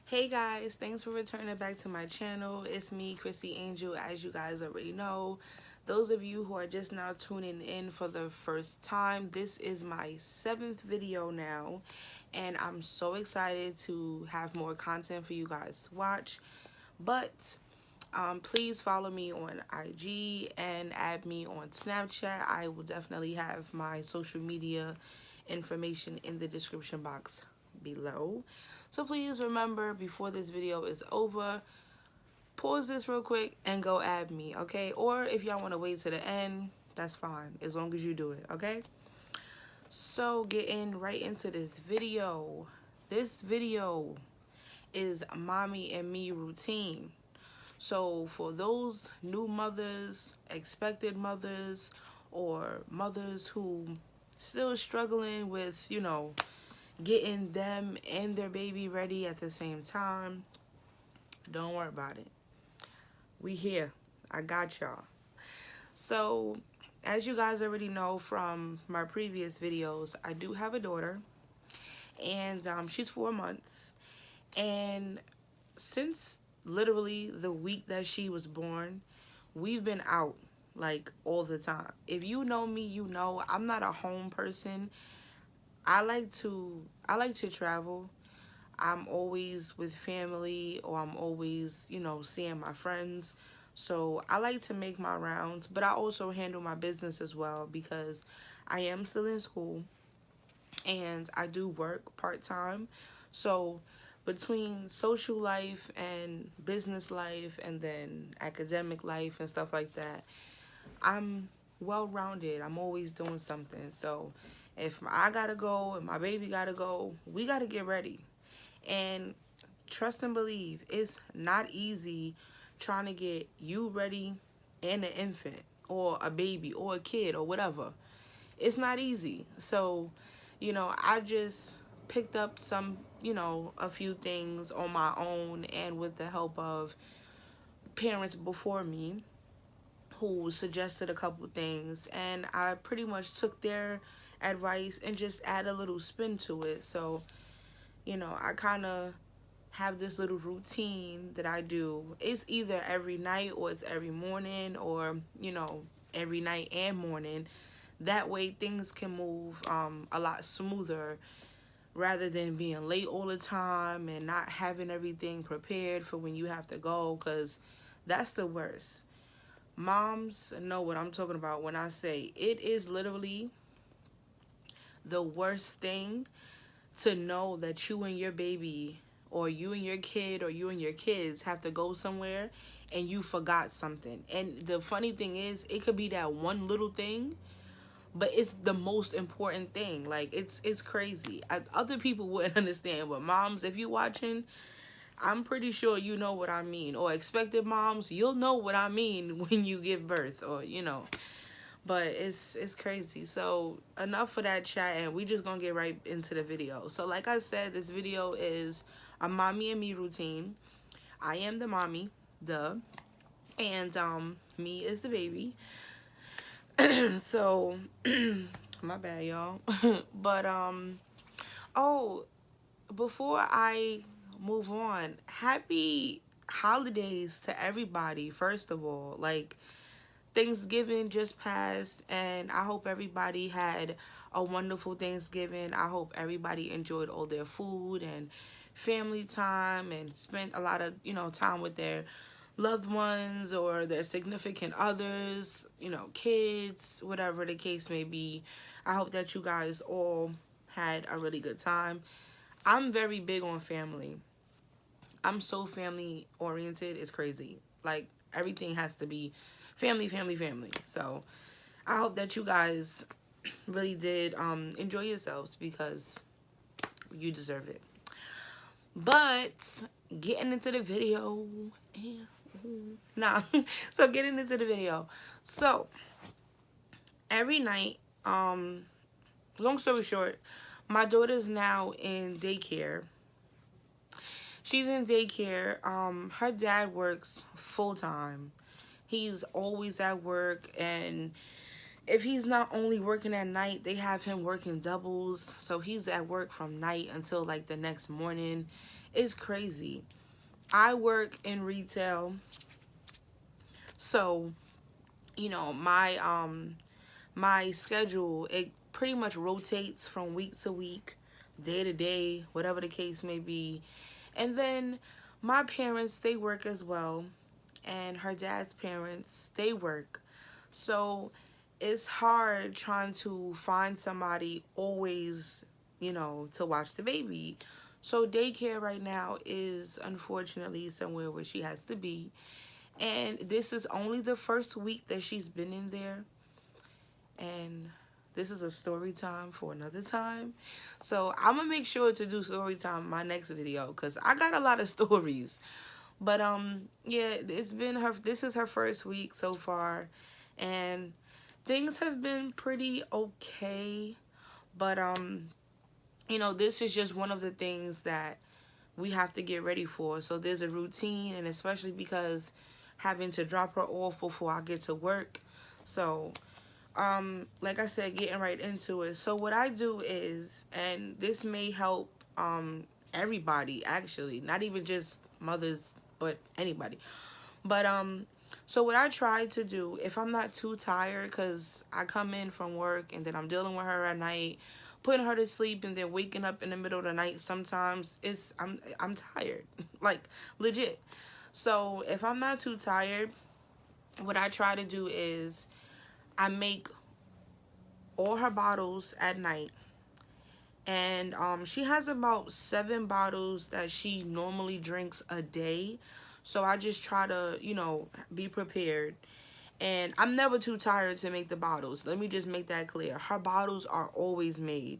Hey guys, thanks for returning back to my channel. It's me, Chrissy Angel, as you guys already know. Those of you who are just now tuning in for the first time, this is my 7th video now, and I'm so excited to have more content for you guys to watch. But please follow me on IG and add me on Snapchat. I will definitely have my social media information in the description box below. So please remember, before this video is over, pause this real quick and go add me, okay? Or if y'all want to wait to the end, that's fine, as long as you do it, okay? So getting right into this video. This video is mommy and me routine. So for those new mothers, expected mothers, or mothers who still struggling with, getting them and their baby ready at the same time, don't worry about it. We here. I got y'all. So, as you guys already know from my previous videos, I do have a daughter, and she's 4 months. And since literally the week that she was born, we've been out like all the time. If you know me, you know I'm not a home person. I like to travel. I'm always with family, or I'm always, seeing my friends. So I like to make my rounds, but I also handle my business as well because I am still in school and I do work part-time. So between social life and business life and then academic life and stuff like that, I'm well-rounded. I'm always doing something. So if I gotta go and my baby gotta go, we gotta get ready. And trust and believe, it's not easy trying to get you ready and an infant or a baby or a kid or whatever. It's not easy. So, I just picked up some, a few things on my own and with the help of parents before me who suggested a couple things, and I pretty much took their advice and just add a little spin to it. So, I kind of have this little routine that I do. It's either every night or it's every morning, or, every night and morning. That way things can move a lot smoother rather than being late all the time and not having everything prepared for when you have to go, because that's the worst. Moms know what I'm talking about when I say it is literally the worst thing to know that you and your baby, or you and your kid, or you and your kids have to go somewhere and you forgot something. And the funny thing is, it could be that one little thing, but it's the most important thing. Like, it's crazy. Other people wouldn't understand, but moms, if you watching, I'm pretty sure you know what I mean. Or expected moms, you'll know what I mean when you give birth, or. But it's crazy. So enough for that chat, and we just gonna get right into the video. So like I said, this video is a mommy and me routine. I am the mommy, duh, and me is the baby. So my bad, y'all. But oh, before I move on, happy holidays to everybody. First of all, like, Thanksgiving just passed, and I hope everybody had a wonderful Thanksgiving. I hope everybody enjoyed all their food and family time and spent a lot of, time with their loved ones or their significant others, kids, whatever the case may be. I hope that you guys all had a really good time. I'm very big on family. I'm so family oriented. It's crazy. Like, everything has to be family, family, family. So I hope that you guys really did enjoy yourselves, because you deserve it. But getting into the video, nah. So getting into the video. So every night, long story short, my daughter's now in daycare. She's in daycare. Her dad works full time. He's always at work, and if he's not only working at night, they have him working doubles. So he's at work from night until like the next morning. It's crazy. I work in retail. So, my schedule, it pretty much rotates from week to week, day to day, whatever the case may be. And then my parents, they work as well, and her dad's parents, they work. So it's hard trying to find somebody always, to watch the baby. So daycare right now is unfortunately somewhere where she has to be. And this is only the first week that she's been in there. And this is a story time for another time. So I'm gonna make sure to do story time in my next video because I got a lot of stories. But yeah, this is her first week so far, and things have been pretty okay. But this is just one of the things that we have to get ready for. So there's a routine, and especially because having to drop her off before I get to work. So like I said, getting right into it. So what I do is, and this may help everybody actually, not even just mothers, but anybody. But so what I try to do, if I'm not too tired, because I come in from work and then I'm dealing with her at night, putting her to sleep and then waking up in the middle of the night, sometimes I'm tired, like legit. So if I'm not too tired, what I try to do is I make all her bottles at night. And she has about 7 bottles that she normally drinks a day. So I just try to, be prepared. And I'm never too tired to make the bottles. Let me just make that clear. Her bottles are always made.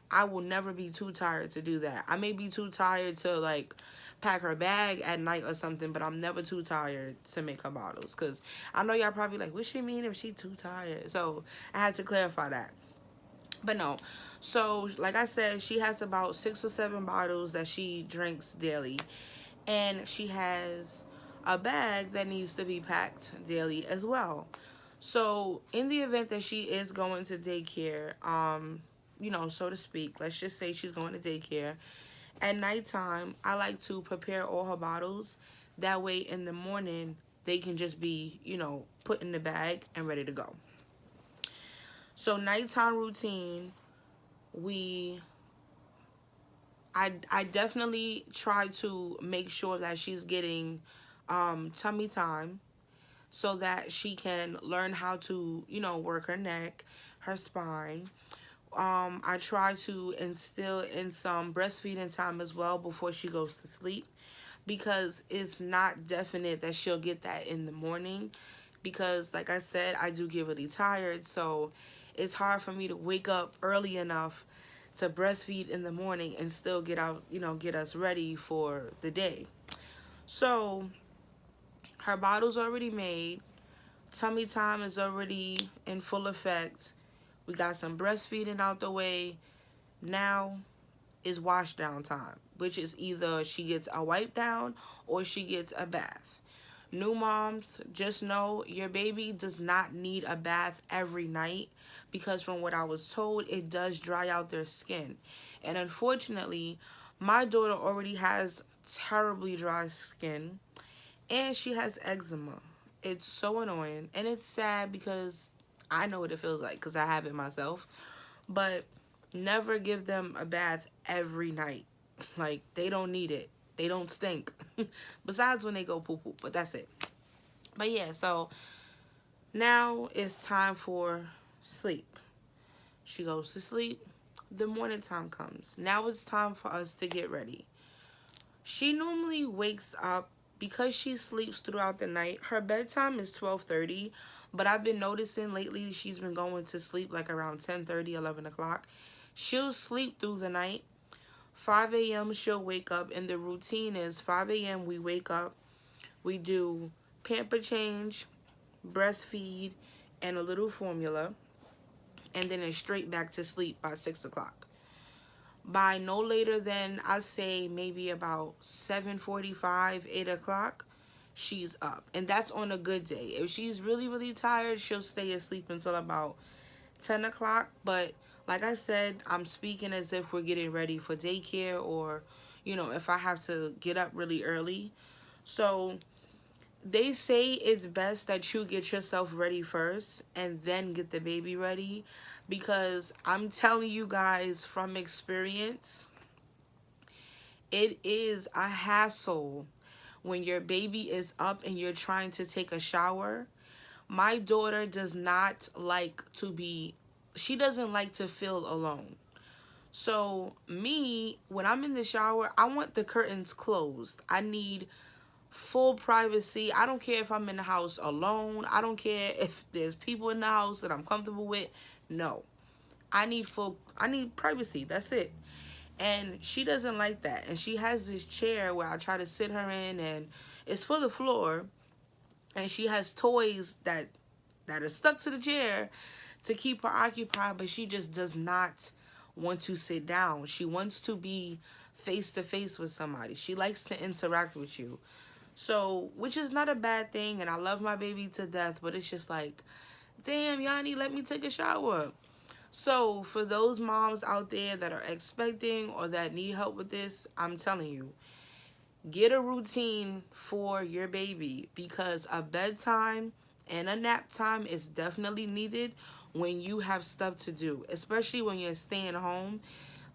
I will never be too tired to do that. I may be too tired to like pack her bag at night or something, but I'm never too tired to make her bottles. Because I know y'all probably like, what she mean if she too tired? So I had to clarify that. But no. So like I said, she has about 6 or 7 bottles that she drinks daily. And she has a bag that needs to be packed daily as well. So in the event that she is going to daycare, so to speak, let's just say she's going to daycare. At nighttime, I like to prepare all her bottles. That way in the morning, they can just be, put in the bag and ready to go. So nighttime routine, we I definitely try to make sure that she's getting tummy time so that she can learn how to, work her neck, her spine. I try to instill in some breastfeeding time as well before she goes to sleep, because it's not definite that she'll get that in the morning, because like I said, I do get really tired. So it's hard for me to wake up early enough to breastfeed in the morning and still get out, get us ready for the day. So her bottle's already made. Tummy time is already in full effect. We got some breastfeeding out the way. Now is wash down time, which is either she gets a wipe down or she gets a bath. New moms, just know your baby does not need a bath every night, because from what I was told, it does dry out their skin. And unfortunately, my daughter already has terribly dry skin and she has eczema. It's so annoying and it's sad because I know what it feels like because I have it myself. But never give them a bath every night. Like, they don't need it. They don't stink. Besides when they go poo-poo, but that's it. But yeah, so now it's time for sleep. She goes to sleep. The morning time comes. Now it's time for us to get ready. She normally wakes up, because she sleeps throughout the night. Her bedtime is 12:30, but I've been noticing lately she's been going to sleep like around 10:30, 11 o'clock. She'll sleep through the night. 5 a.m. she'll wake up, and the routine is 5 a.m. we wake up, we do pamper change, breastfeed, and a little formula, and then it's straight back to sleep by 6 o'clock. By no later than, I say maybe about 7:45, 8 o'clock, she's up. And that's on a good day. If she's really, really tired, she'll stay asleep until about 10 o'clock. But like I said, I'm speaking as if we're getting ready for daycare, or, if I have to get up really early. So they say it's best that you get yourself ready first and then get the baby ready, because I'm telling you guys from experience, it is a hassle when your baby is up and you're trying to take a shower. My daughter does not like to be, she doesn't like to feel alone. So me, when I'm in the shower, I want the curtains closed. I need full privacy. I don't care if I'm in the house alone. I don't care if there's people in the house that I'm comfortable with. No. I need privacy. That's it. And she doesn't like that. And she has this chair where I try to sit her in, and it's for the floor, and she has toys that are stuck to the chair to keep her occupied, but she just does not want to sit down. She wants to be face to face with somebody. She likes to interact with you. So, which is not a bad thing, and I love my baby to death, but it's just like, damn, Yanni, let me take a shower. So, for those moms out there that are expecting or that need help with this, I'm telling you, get a routine for your baby, because a bedtime and a nap time is definitely needed when you have stuff to do, especially when you're staying home.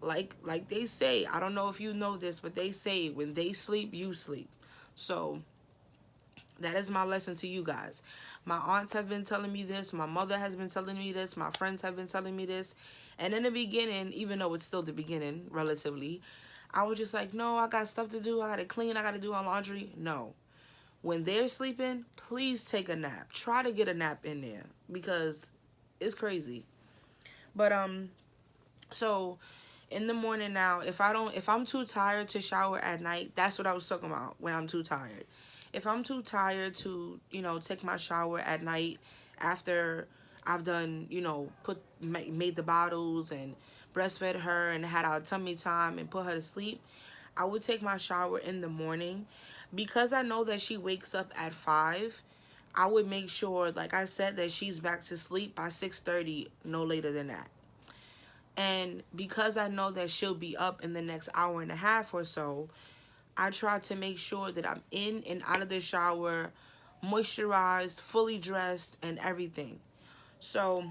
Like they say, I don't know if you know this, but they say when they sleep, you sleep. So that is my lesson to you guys. My aunts have been telling me this. My mother has been telling me this. My friends have been telling me this. And in the beginning, even though it's still the beginning, relatively, I was just like, no, I got stuff to do. I got to clean. I got to do my laundry. No. When they're sleeping, please take a nap. Try to get a nap in there, because it's crazy. But, so in the morning now, if I'm too tired to shower at night, that's what I was talking about when I'm too tired. If I'm too tired to, take my shower at night after I've done, made the bottles and breastfed her and had our tummy time and put her to sleep, I would take my shower in the morning. Because I know that she wakes up at 5, I would make sure, like I said, that she's back to sleep by 6:30, no later than that. And because I know that she'll be up in the next hour and a half or so, I try to make sure that I'm in and out of the shower, moisturized, fully dressed, and everything. So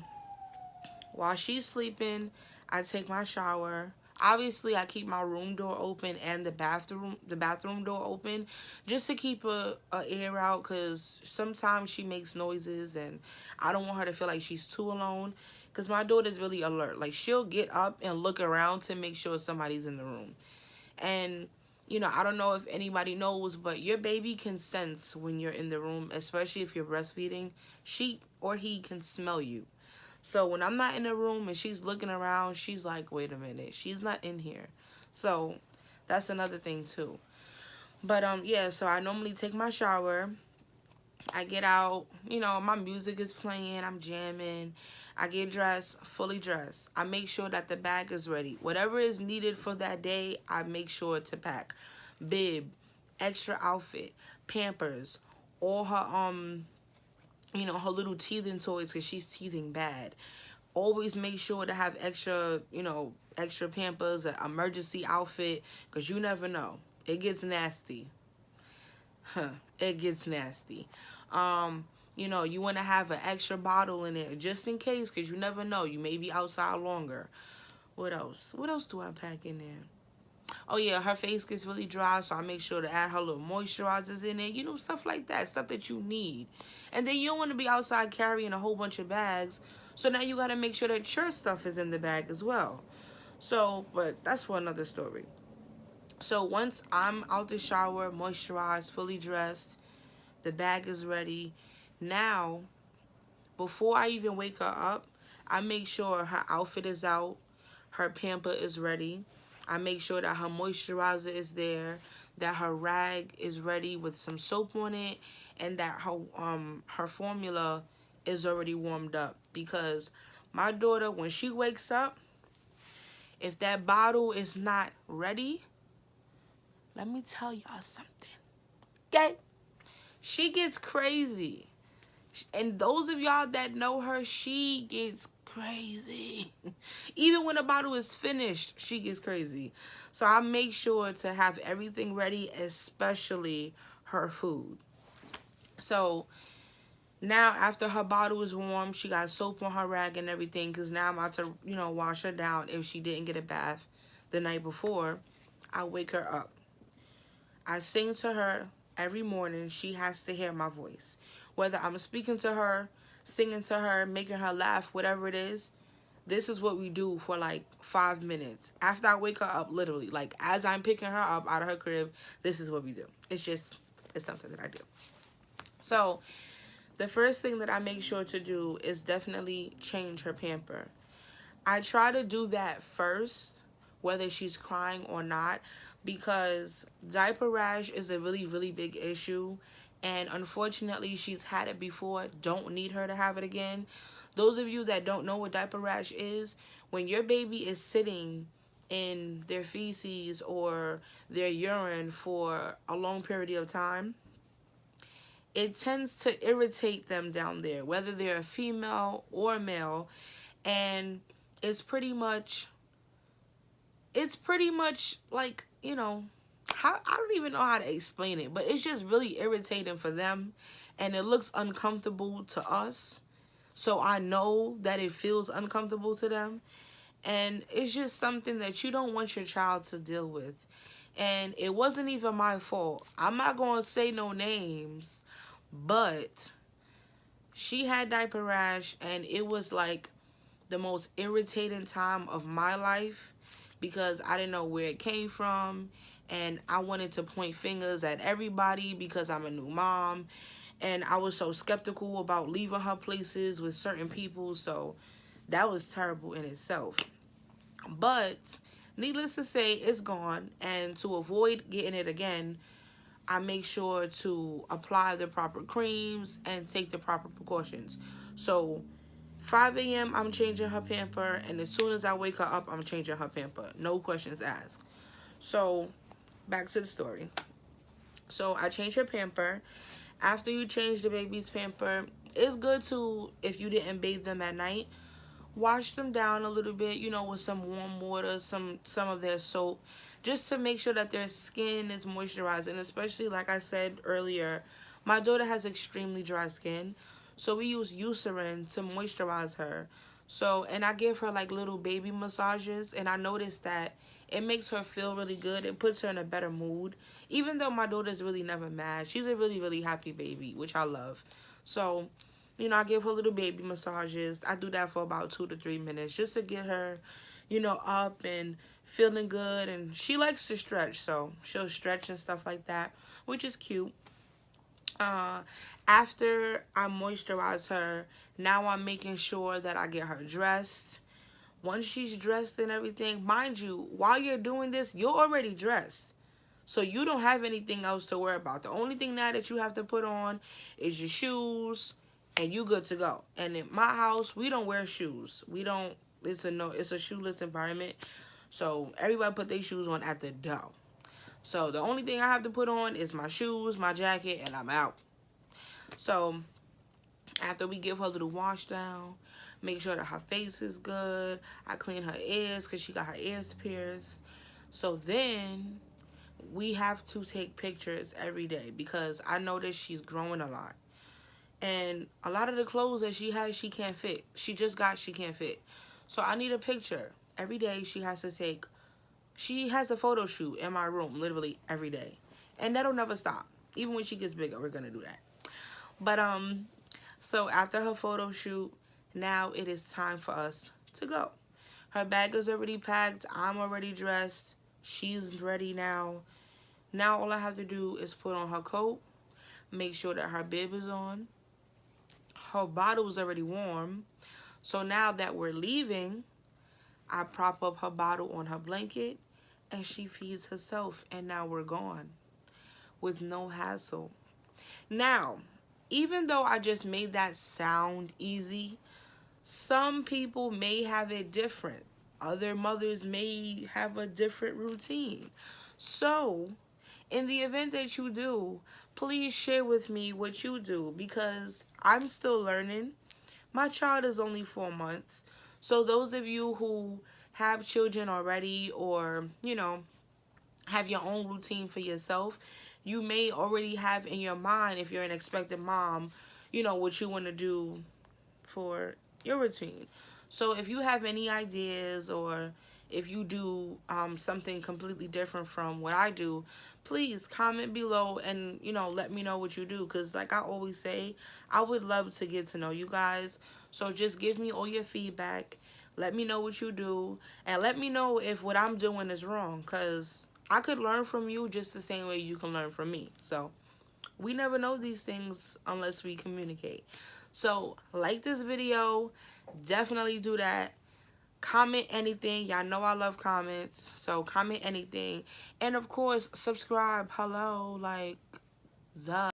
while she's sleeping, I take my shower. Obviously, I keep my room door open and the bathroom door open, just to keep a air out, because sometimes she makes noises and I don't want her to feel like she's too alone, because my daughter's really alert. Like, she'll get up and look around to make sure somebody's in the room. And I don't know if anybody knows, but your baby can sense when you're in the room, especially if you're breastfeeding. She or he can smell you. So when I'm not in the room and she's looking around, she's like, wait a minute, she's not in here. So that's another thing too. But yeah, so I normally take my shower. I get out, my music is playing, I'm jamming. I get dressed, fully dressed. I make sure that the bag is ready. Whatever is needed for that day, I make sure to pack. Bib, extra outfit, Pampers, all her her little teething toys, because she's teething bad. Always make sure to have extra, extra Pampers, an emergency outfit, because you never know. It gets nasty. It gets nasty. You want to have an extra bottle in there just in case, because you never know. You may be outside longer. What else? What else do I pack in there? Oh, yeah, her face gets really dry, so I make sure to add her little moisturizers in there. Stuff like that. Stuff that you need. And then you don't want to be outside carrying a whole bunch of bags. So now you got to make sure that your stuff is in the bag as well. So, but that's for another story. So once I'm out the shower, moisturized, fully dressed, the bag is ready. Now, before I even wake her up, I make sure her outfit is out, her pamper is ready. I make sure that her moisturizer is there, that her rag is ready with some soap on it, and that her formula is already warmed up. Because my daughter, when she wakes up, if that bottle is not ready, let me tell y'all something. Okay? She gets crazy. And those of y'all that know her, she gets crazy. Even when the bottle is finished, she gets crazy. So I make sure to have everything ready, especially her food. So now after her bottle is warm, she got soap on her rag and everything, because now I'm about to, wash her down if she didn't get a bath the night before. I wake her up. I sing to her every morning. She has to hear my voice. Whether I'm speaking to her, singing to her, making her laugh, whatever it is, this is what we do for like 5 minutes. After I wake her up, literally, like as I'm picking her up out of her crib, this is what we do. It's something that I do. So the first thing that I make sure to do is definitely change her pamper. I try to do that first, whether she's crying or not, because diaper rash is a really, really big issue. And unfortunately, she's had it before. Don't need her to have it again. Those of you that don't know what diaper rash is, when your baby is sitting in their feces or their urine for a long period of time, it tends to irritate them down there, whether they're a female or male. And it's pretty much like, how, I don't even know how to explain it, but it's just really irritating for them, and it looks uncomfortable to us. So I know that it feels uncomfortable to them, and it's just something that you don't want your child to deal with. And it wasn't even my fault. I'm not going to say no names, but she had diaper rash, and it was like the most irritating time of my life, because I didn't know where it came from, and I wanted to point fingers at everybody because I'm a new mom, and I was so skeptical about leaving her places with certain people. So that was terrible in itself. But needless to say, it's gone, and to avoid getting it again, I make sure to apply the proper creams and take the proper precautions. So 5 a.m. I'm changing her pamper, and as soon as I wake her up, I'm changing her pamper. No questions asked. So back to the story. So I change her pamper. After you change the baby's pamper, it's good to, if you didn't bathe them at night, wash them down a little bit, with some warm water, some of their soap, just to make sure that their skin is moisturized. And especially, like I said earlier, my daughter has extremely dry skin, so we use Eucerin to moisturize her. So, and I give her like little baby massages, and I noticed that it makes her feel really good. It puts her in a better mood. Even though my daughter's really never mad, she's a really, really happy baby, which I love. So, I give her little baby massages. I do that for about 2 to 3 minutes just to get her, up and feeling good. And she likes to stretch, so she'll stretch and stuff like that, which is cute. After I moisturize her, now I'm making sure that I get her dressed. Once she's dressed and everything, mind you, while you're doing this, you're already dressed. So you don't have anything else to worry about. The only thing now that you have to put on is your shoes, and you good to go. And in my house, we don't wear shoes. We don't, it's a shoeless environment. So everybody put their shoes on at the door. So the only thing I have to put on is my shoes, my jacket, and I'm out. So after we give her a little wash down, make sure that her face is good. I clean her ears because she got her ears pierced. So then we have to take pictures every day, because I noticed she's growing a lot. And a lot of the clothes that she has, she can't fit. She can't fit. So I need a picture. Every day she has to take, she has a photo shoot in my room literally every day. And that'll never stop. Even when she gets bigger, we're going to do that. But, so after her photo shoot, now it is time for us to go. Her bag is already packed. I'm already dressed. She's ready now. Now all I have to do is put on her coat, make sure that her bib is on. Her bottle is already warm. So now that we're leaving, I prop up her bottle on her blanket, and she feeds herself, and now we're gone with no hassle. Now, even though I just made that sound easy, some people may have it different. Other mothers may have a different routine. So in the event that you do, please share with me what you do because I'm still learning. My child is only 4 months. So those of you who have children already, or, have your own routine for yourself, you may already have in your mind, if you're an expected mom, what you want to do for your routine. So if you have any ideas, or if you do something completely different from what I do, please comment below and let me know what you do, because like I always say, I would love to get to know you guys. So just give me all your feedback, let me know what you do, and let me know if what I'm doing is wrong, because I could learn from you just the same way you can learn from me. So we never know these things unless we communicate. So like this video, definitely do that. Comment anything. Y'all know I love comments. So comment anything. And of course, subscribe. Hello, like, the